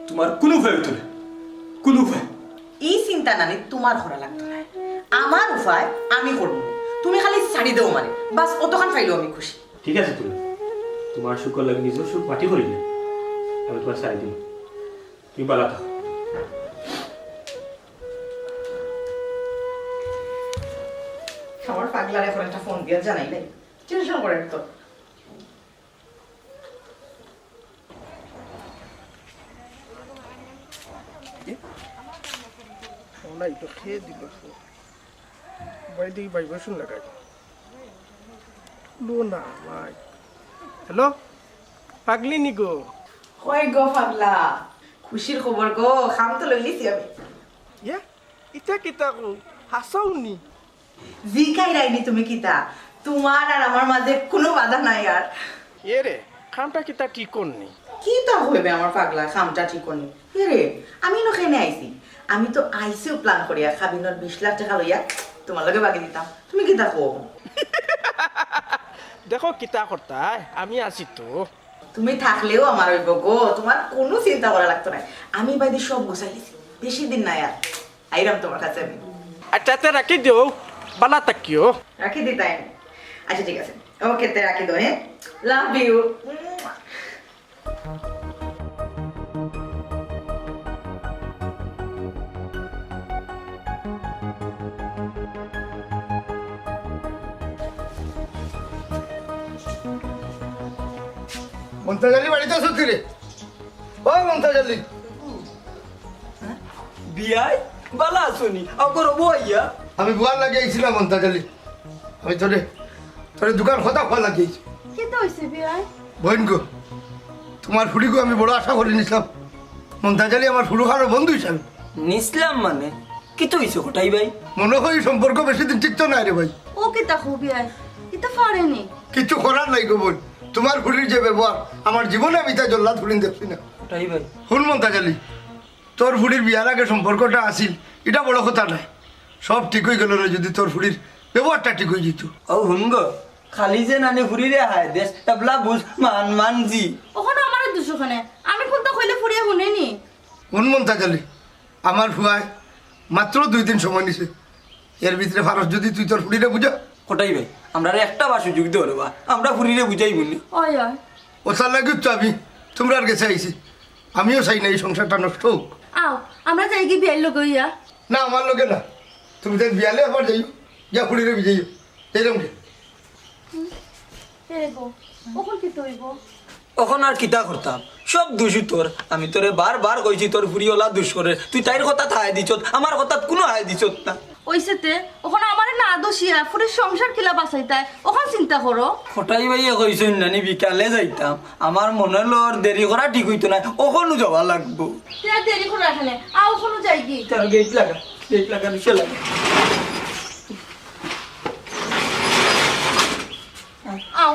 তোমার কোনো ভয় হতো না কোনো ভয় এই চিন্তা নানি তোমার করা লাগতো না আমার উপায় আমি করবো তুমি খালি শাড়ি দেও মানে বাস অতখান পাইলেও আমি খুশি ঠিক আছে তুলো তোমার শুকর লাগে নিজের সুখ মাটি করি না আমি তোমার শাড়ি দিব তুমি বালা থাকো আমার পাগলার এখন একটা ফোন দিয়ে জানাই নাই টেনশন করেন তো নাই তো খেয়ে দিল বাই দিকে বাই বসুন লাগাই লো না ভাই হ্যালো পাগলি নি গো কই গো পাগলা খুশির খবর গো খাম তো লই লিছি আমি ইয়া ইটা কিতা কো হাসাও নি জিকাই রাইনি তুমি কিতা তোমার আর আমার মাঝে কোনো বাধা নাই আর এ রে খামটা কিতা ঠিক করনি কি তা হইবে আমার পাগলা খামটা ঠিক করনি রে আমি নখানে আইছি আমি তো আইসিও প্ল্যান করিয়া খাবিনর 20 লাখ টাকা লইয়া তোমার লগে বাকি দিতাম তুমি কি দেখো দেখো কিতা করতা আমি আছি তো তুমি থাকলেও আমার হইব গো তোমার কোনো চিন্তা করা লাগতো না আমি বাইদি সব গুছাই লিছি বেশি দিন নাই আর আইরাম তোমার কাছে আমি আচ্ছা রাখি দিও বালা তাকিও রাখি দিতাই আচ্ছা ঠিক আছে ওকে তে রাখি দো হ্যাঁ লাভ ইউ মন্তাজালি বাড়িতে আছো কি রে ও মন্তাজালি বিয়াই বালা শুনি অগর বইয়া আমি বুয়ার লাগিয়েছিলাম মন্তাজালি আমি তোরে তোরে দোকান কথা খোয়া লাগিয়েছি কি তো হইছে বিয়াই বোন গো তোমার ফুড়িকে আমি বড় আশা করে নিছিলাম মন্তাজালি আমার ফুড়ু খাওয়ার বন্ধু হিসাবে নিসলাম মানে কি তো হইছে কোটাই ভাই মনে হয় সম্পর্ক বেশি দিন টিকতো না রে ভাই ও কি তা বিয়াই এটা পারেনি কিছু করার নাই গো বোন তোমার ফুলির যে ব্যবহার আমার জীবনে আমি তাই জল্লাদ ফুলিন দেখছি না। ওটাই ভাই শুন মন্তাজালি, তোর ফুলির বিয়ার আগে সম্পর্কটা আসিল এটা বড় কথা নাই, সব ঠিক হয়ে গেল রে যদি তোর ফুলির ব্যবহারটা ঠিক হয়ে যেত। ও হুনগ খালি যে নানি ফুরিরে হায় দেশ তাবলা বুঝ মানজি ওখানে আমার দুশোখানে আমি কোনটা কইলে ফুরিয়ে শুনেনি। শুন মন্তাজালি, আমার ফুয়ায় মাত্র 2 দিন সময় নিছে, এর ভিতরে ফারস যদি তুই তোর ফুলিরে বুঝা। কোটাই ভাই আমরা একটা বা সুযোগ দেবো রে বা আমরা ফুরিরে বুঝাই বুনি ওই ওই ও তার লাগে তো আমি তোমরা আর গেছে আইছি, আমিও চাই না এই সংসারটা নষ্ট হোক। আও আমরা যাই কি বিয়ের লোক হইয়া। না আমার লোকে না, তুমি তাই বিয়ালে আবার যাইও, যা ফুলিরে বিজাইও এইরকম কে। এরে গো ওখন কি তৈব তখন আর কিতা করতাম, সব দোষী তোর। আমি তোরে বারবার কইছি তোর ফুরিওলা দুষ করে, তুই তাইর কথা হায় দিছত, আমার কথা কোনো হায় দিছত না। ওইসেতে ওখানে আমার না দোষিয়া ফুরির সংসার কিলা বাঁচাইতাই ওখান চিন্তা করো। ফটাই ভাইয়া কইছেন নানি বিকালে যাইতাম, আমার মনে লর দেরি করা ঠিক হইতো না, ওখানে যাওয়া লাগবো। তুই আর দেরি করে রাখলে আও ওখানে যাই কি। তার গেট লাগা নিচে লাগা। আও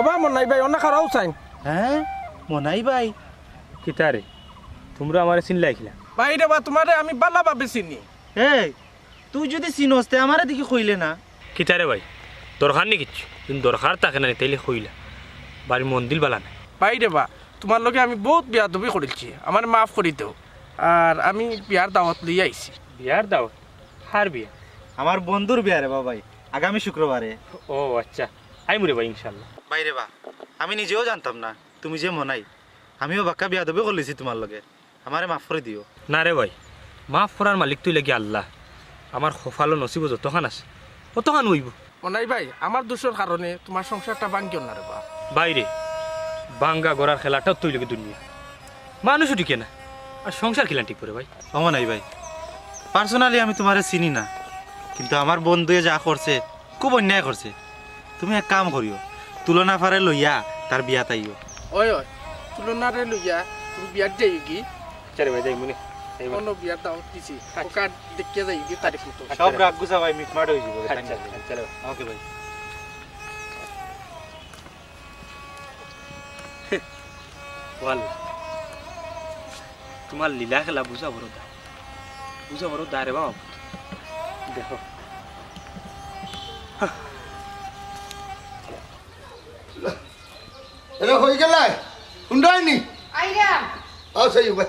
ওবা মন নাই ভাই অনেক খারাপ চাইন হ্যাঁ মনাই ভাই, কিতা রে তোমরা আমার চিনলাই খিলা? ভাই রে বা তোমারে আমি বালা ভাবে চিনি। এই তুই যদি চিনস্তে আমারে দেখি কইলে না। কিতা রে ভাই দরকার নেই কিচ্ছু, কিন্তু দরকার থাকে না তাইলে কইলা বাড়ি মন্দির বালা নাই। ভাই রে বা তোমার লগে আমি বহুত বিয়া দুবি করেছি, আমার মাফ করে দেও। আর আমি বিয়ার দাওয়াত লইয়া আইছি। বিয়ার দাওয়াত? হার বিয়া? আমার বন্ধুর বিয়া রে বাবাই, আগামী শুক্রবারে। ও আচ্ছা, আইমু রে ভাই ইনশাল্লাহ। বাইরে বা আমি নিজেও জানতাম না তুমি যে মনাই, আমিও বাক্কা বিয়া দেবে করলেছি তোমার লগে, আমারে মাফ করে দিও। না রে ভাই, মাফ করার মালিক তুই লাগি আল্লাহ, আমার খোফালো নসিব যতখান আছে অতখান হইব। অনাই ভাই আমার দোষের কারণে তোমার সংসারটা ভাঙ্গিও না রে বা। বাইরে বাঙ্গা গড়ার খেলাটাও তুই লাগে দুনিয়া, মানুষও টিকে না, আর সংসার খেলা ঠিক করে ভাই। অমনাই ভাই, পার্সোনালি আমি তোমারে চিনি না, কিন্তু আমার বন্ধুয়ে যা করছে খুব অন্যায় করছে। তুমি এক কাম করিও, তুলনা ফারে লইয়া তার বিয়া তাইও। ওই ওই তুলনারে লইয়া তুমি বিয়ার যাই কি চারে ভাই যাই মনে অন্য বিয়ার দাওয়াত দিছি, ওকা দেখিয়া যাই কি তারিখ মতো। সব রাগ গুছা ভাই মিটমাট হয়ে যাবে। চলো ওকে ভাই। ভালো, তোমার লীলা খেলা বুঝা বড় দা, বুঝা বড় দা রে বাবা। দেখো এটা হয়ে গেলে শুনডাইনি আইরা সেই ভাই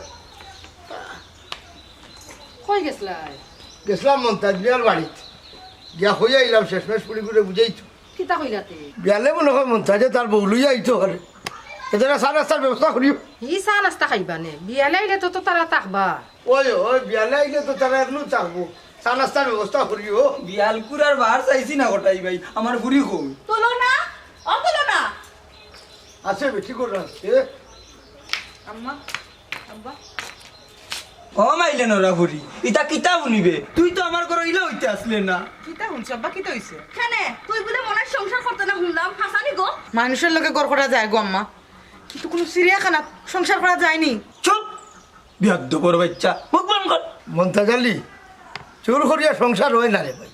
কই গেছলাই? গেছিলাম মন্তাজ বিয়ার বাড়িতে, গিয়া হয়ে আইলাম শেষমেশ পুরি করে বুঝাইতো কিতা কইলাতে? বিয়ালে মনে হয় মন্তাজে তার বউ লইয়া আইতো পারে, এদের চা নাস্তার ব্যবস্থা করিও। ই চা নাস্তা খাইবানে? বিয়ালে আইলে তো তারা তাকবা। ওই বিয়ালে আইলে তো তারা এখনো থাকবো, চা নাস্তার ব্যবস্থা করিও। বিয়ালকুর আর বার চাইছি না কোটাই ভাই, আমার ফুরি কই তুলো না ও তুলো না। আছে বেশি করে আসছে আম্মা আব্বা ও মাইলে নরা ফুরি, ইটা কিতা শুনিবে? তুই তো আমার ঘর ইলে হইতে আসলে না। কিতা শুনছ আব্বা, কিতা হইছে? খানে তুই বলে মনে হয় সংসার করতে না শুনলাম, হাসানি গো। মানুষের লোকে গড় করা যায় গো আম্মা, কিন্তু কোনো চিড়িয়াখানা সংসার করা যায়নি। চুপ বিয়াদ্দ বড় বাচ্চা, মুখ বন্ধ কর। মন্তাজালি চোর করিয়া সংসার হয় না রে ভাই,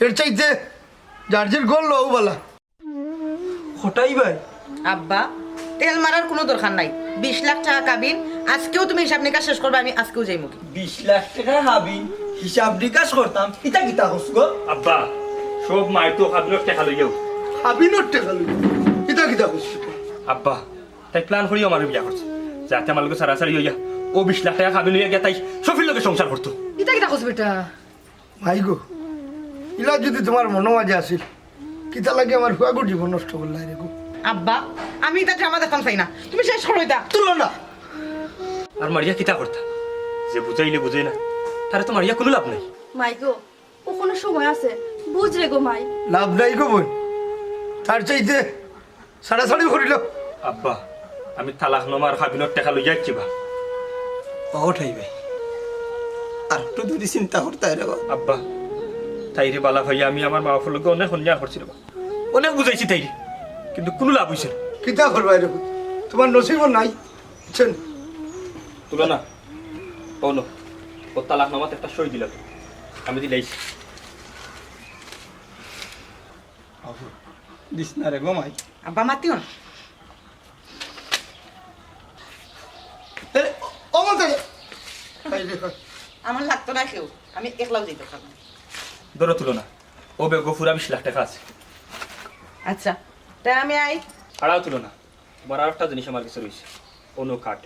এর চাইতে জার্জির গোল লও বলা। কোটাই ভাই আব্বা তেল মারার কোনো দরকার নাই, 20 লাখ টাকা কাবিন, আজকেও তুমি হিসাব নিকাশ শেষ করবে, আমি আজকেও যাই মুখে। 20 লাখ টাকা হাবি হিসাব নিকাশ করতাম, ইটা কিতা হস গো? আব্বা সব মাই তো খাবির টাকা লই যাও। হাবি নটে খালি কিতা কিতা করছে আব্বা তাই প্ল্যান করি আমার বিয়া করছে, যাতে আমার লোক সারাসারি হইয়া ও 20 লাখ টাকা খাবি লইয়া গিয়া তাই সফির লোকে সংসার করতো। কিতা কিতা কইছ বেটা? ভাই গো, ইলা যদি তোমার মনো মাঝে আসিল কিতা লাগে আমার ফুয়াগুর জীবন নষ্ট করলাই রে গো। আব্বা আমি এটা ড্রামা দেখতাম চাই না, তুমি শেষ করো এটা। তুলো না আর মারিয়া কিতা করতা, যে বুঝাইলে বুঝে না তারে তো মারিয়া কোনো লাভ নাই। মাই গো ও কোনো সময় আছে, বুঝ রে গো মাই। লাভ নাই গো বোন, তার চাইতে সাড়াসাড়ি করিল। আব্বা আমি তালাক নমার খাবিনের টাকা লই যাচ্ছি বা। ওঠাই ভাই আর একটু যদি চিন্তা করতে রে বা। আব্বা তাইরে বালা ভাইয়া আমি আমার মা বাবার লোকে অনেক অন্যায় করছিল, অনেক বুঝাইছি তাইরে, কিন্তু কোনো লাভ হইছে না। কিতা করবাই রে তোমার নসিব নাই, বুঝছেন? তুলো না কৌনো ও তালাক নামাতে একটা সই দিল আমি দিলাইছি দিস না রে গোমাই। আব্বা মাতিও না আমার লাগতো না কেউ আমি একলাও যেতে পারলাম। ধরো তুলো না ও বেগফুরা 20 লাখ টাকা আছে আচ্ছা তাই আমি আই। আড়াও তুলো না তোমার আর একটা জিনিস আমার কাছে রয়েছে অনু কাঠ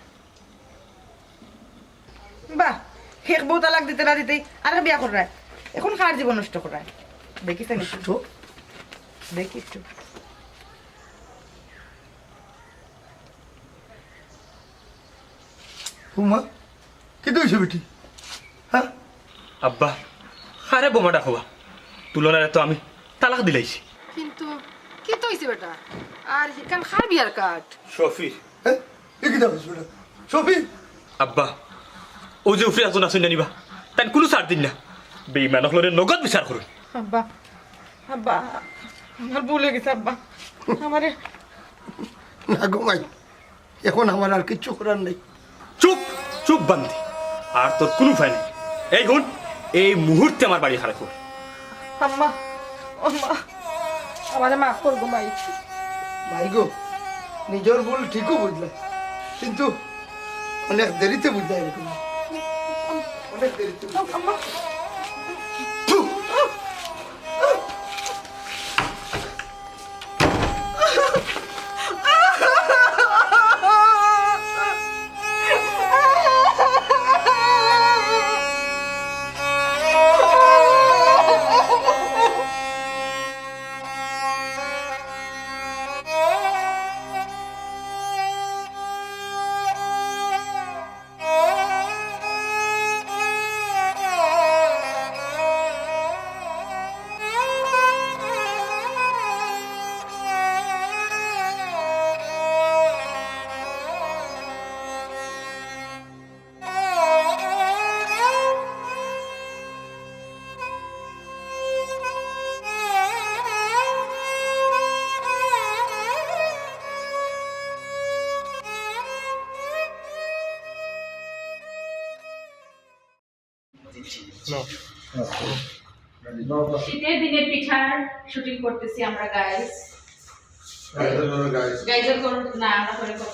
বাহ শেখ বউ তালাক দিতে না দিতেই আর বিয়া করায় এখন কার জীবন নষ্ট করায় দেখিস দেখিস হুমা কি দইছে বেটি? হ্যাঁ আব্বা আরে বোমাটা হওয়া তুলনায় তো আমি তালাক দিলাইছি কিন্তু কি তো হইছে বেটা আর এখান খার বিয়ার কাট শফির হ্যাঁ এ কি দাও বেটা সফি? আব্বা ও যে উফরে একজন আসুন জানিবা তাই কোনো ছাড় দিন না বেইমানক লরে নগদ বিচার করুন আব্বা আব্বা আমার ভুল হয়ে গেছে আব্বা আমারে না গোমাই, এখন আমার আর কিচ্ছু করার নেই। চুপ চুপ বান্দি আর তোর কোনো উপায় নেই এই গুণ এই মুহূর্তে আমার বাড়ি খারাপ কর আম্মা আম্মা আমারে মাফ করবো মাই। মাই গো, নিজের ভুল ঠিকও বুঝলাম, কিন্তু অনেক দেরিতে বুঝলাম এরকম, অনেক দেরিতে বুঝলাম। থু! শীতের দিনে পিঠার শুটিং করতেছি আমরা গাইস গাইজের করুন না আমরা করে করব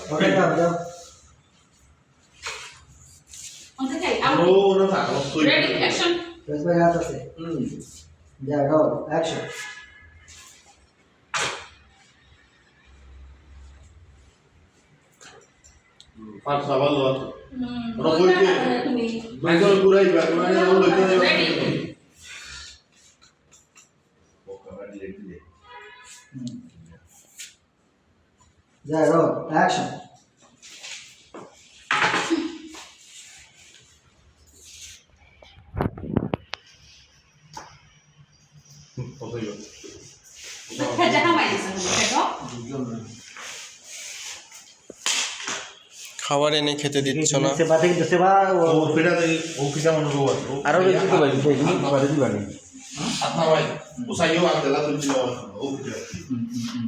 রেডি অ্যাকশন রেডি Action. খাবার এনে খেতে দিচ্ছ না আরো বেশি তো ভাই খাবার দিবানি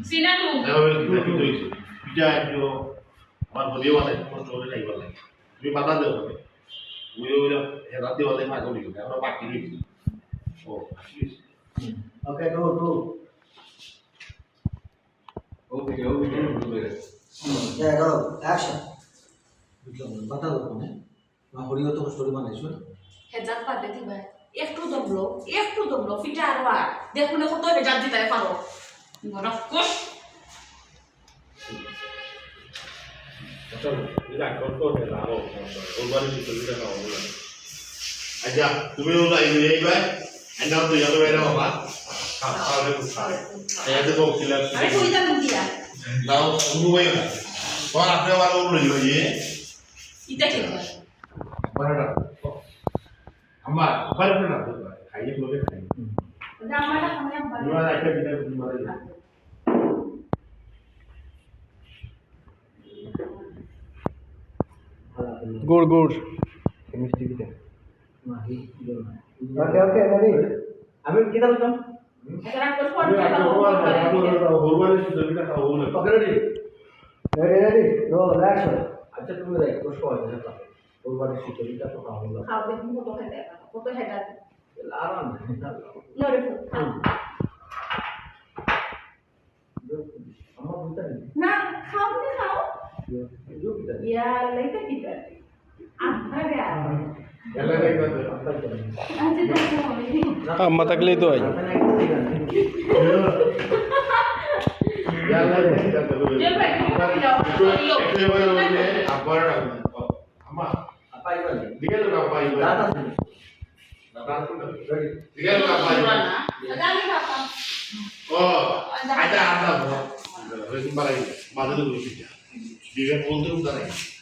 সিনা two Okay, go. Yeah, go. Action. হেজাব পাতে দিবা একটু দমলো ফিটা আর বা দেখুন কত হেজাব দিতে পারো রফকস আচ্ছা তুমি এইবার একদম তুই যাবে বাইরে বাবা এই তো কিলা আরে কই যাবেন দিয়া নাও শুরু হই না তোমার আপনি ভালো বলে দিও যে ইটা কি বারোটা আমার বারো না খাইয়ে তোলে খাই আমারটা খামে তোমার একটা বিটা মারে গুড় গুড় Okay, ready. আমি কি বলতাম এটা কোন কোন হরবারে সুবিধা খাওয়া হলো Okay, ready. Ready. Go. Action. আচ্ছা তুমি রাখো সহজে না ওর বাড়ি শিকারিটা তো খাওয়া হলো খাও দেখুন কত খেতে কত খেতে আরাম নরে আমার বুঝতে নেই না খাও তুমি খাও ইয়া লাইতে কি করে আরে আচ্ছা দেখো আম্মা থাকলেই তো হয়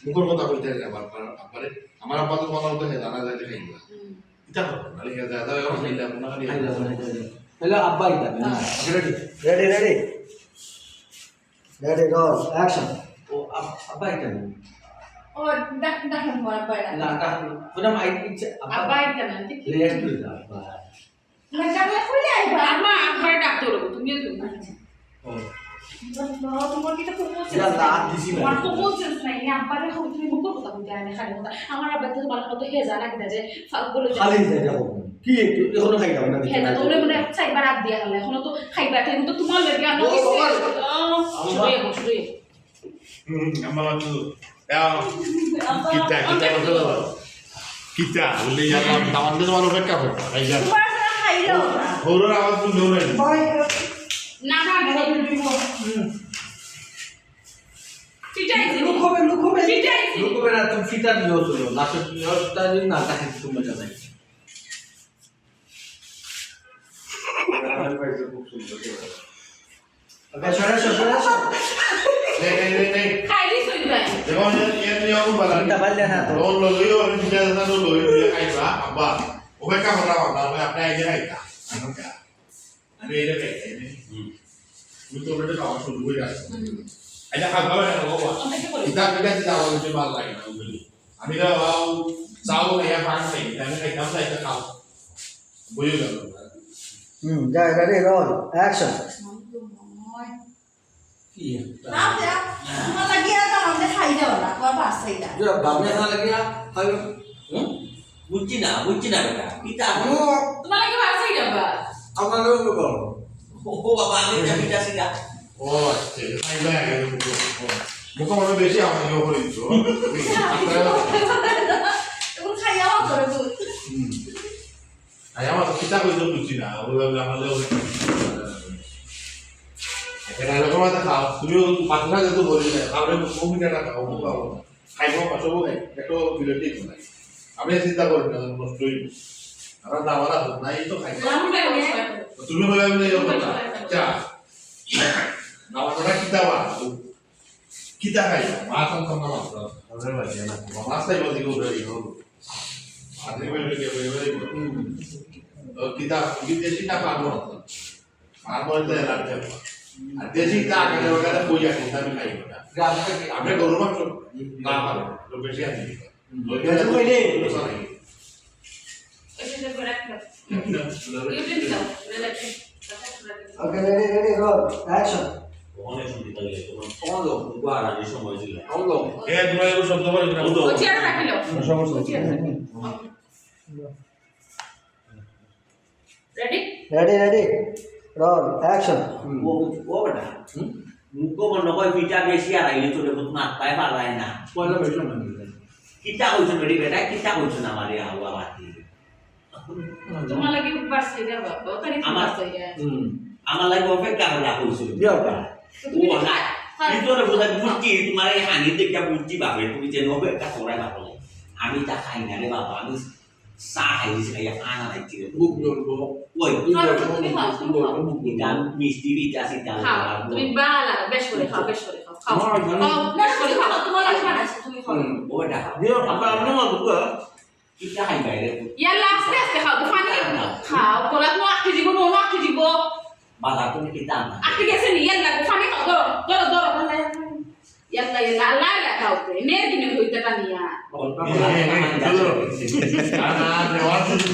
মুখের কথা বলতে আমার আব্বা তো কথা বলতে জানা যায় খাইবা এটা নালে দাদা খাইলাম না হ্যালো আব্বা এটা ready ready ready ready roll action ও আব্বা এটা ও দেখো মোরা বাইরা না না পুরো মাইক ইচ্ছে আব্বা এটা না ঠিক লেট করে দাও আব্বা না জানলে কইলে আইবা আম্মা আব্বা ডাক্তার হলো তুমি ও তোমার কি তো প্রপোজ যা দাঁত দিছি না আমার প্রপোজ নাই আব্বা দেখো তুমি মুখ কথা বলতে আনে খালি কথা আমার আব্বা তো ভালো মতো হেজা লাগে না যে বলে খালি যাই যাবো কি একটু এখনো খাই দাও না হেজা তো মানে চাইবার রাত দিয়া গেল এখন তো খাইবা টাইম তো তোমার লাগে আনো শুয়ে আমার তো kita boleh yang taman dia mana mereka pun aja horor awal tu dulu না না লুক হবে না তুমি ফিটার দিও চলো লাস্ট নিউজটা দিন না তাকে তুমি মজা নাই ওকে সরে नहीं খাইলি শুইবা Jangan yang aku balas. Kita balik na to. Lo ini dia sana lo dia kayak apa? Mereka merawat, mereka apa aja itu. Anu kan? Ada ini kayak ini. Betul betul kawan sudah gue kan. Ada kabar yang bawa. Kita tidak awal cuma lagi nak beli. Kami dah awal tahu ya pasti. Dan kayak kamu saya tahu. Boleh kan? যা ready roll action iya না দেয়া তোমার লাগিয়া তো আমাদের খাই দাও না তোমার বাসাই না जो बाबने साला लगे हायो बुच्ची ना बेटा kita তোমার লাগে বাসাই যাবা আমার লোক বল ও বাবা আমি এটা সিধা Oh, saya bayar itu. Muka mana besi apa yang kau itu? এখন খাইয়া করে তো Ayam atau kita kau itu lucu nah, udah lama lewat. Karena kalau mata kau, tujuh pasang itu boleh deh. Kalau mau punya nak kau kau, kayak mau masuk boleh, itu biletik boleh. Apa yang cinta kau dengan mesti? Karena tawaran tuh, nah itu kayak. Tujuh boleh beli apa? Cak. Nawaran kita wah, kita kayak masan sama masa. Orang macam mana? Masa itu juga udah itu. Ada yang beli. Kita sih nak apa? Apa itu yang ada? Ada sih tak ada orang punya kita ni kayak mana? Apa yang rumah tu? Tak apa. Lebih siapa ni? Ya tu ini. Okay ready ready roll action Eh, cuma itu satu kali nak udah. ওচিয়া রাখিলো ready ready ready roll action ও বেটা মুকো মনে কই পিটা বেশি আর আইলে চলে কত মাত পায় পারায় না পয়লা বেশি মানে কিটা কইছ মেডি বেটা কিটা কইছ না আমারে হাওয়া বাতি তোমার লাগে বাসাই যাবা ওখানে বাসাই আমার লাগে অপেক্ষা করা কইছিল ও না ভিতরে বোঝা বুঝছি তোমার এই হানি দেখে বুঝছি বাবা তুমি যে অপেক্ষা করাই বাবা আমি তা খাই না রে বাবা আমি চা খাইছি খাইয়া খানা খাইছি বুক বলবো ওই মিষ্টি বিটা সিটা তুমি বালা বেশ করে খাও বেশ করে খাও খাও বেশ করে খাও তোমার লাগে বানাইছো তুমি খাও ওটা দিও বাবা আমি না বুক কিটা খাই বাইরে ইয়াল্লা আস্তে আস্তে খাও পানি খাও তোরা তো আখি দিব নো আখি দিব বাবা তুমি কিটা না আখি গেছে নি ইয়াল্লা পানি খাও ধরো ইয়াল্লা আল্লাহ লা খাও নে দিনে হইতে পানিয়া Karena lewat itu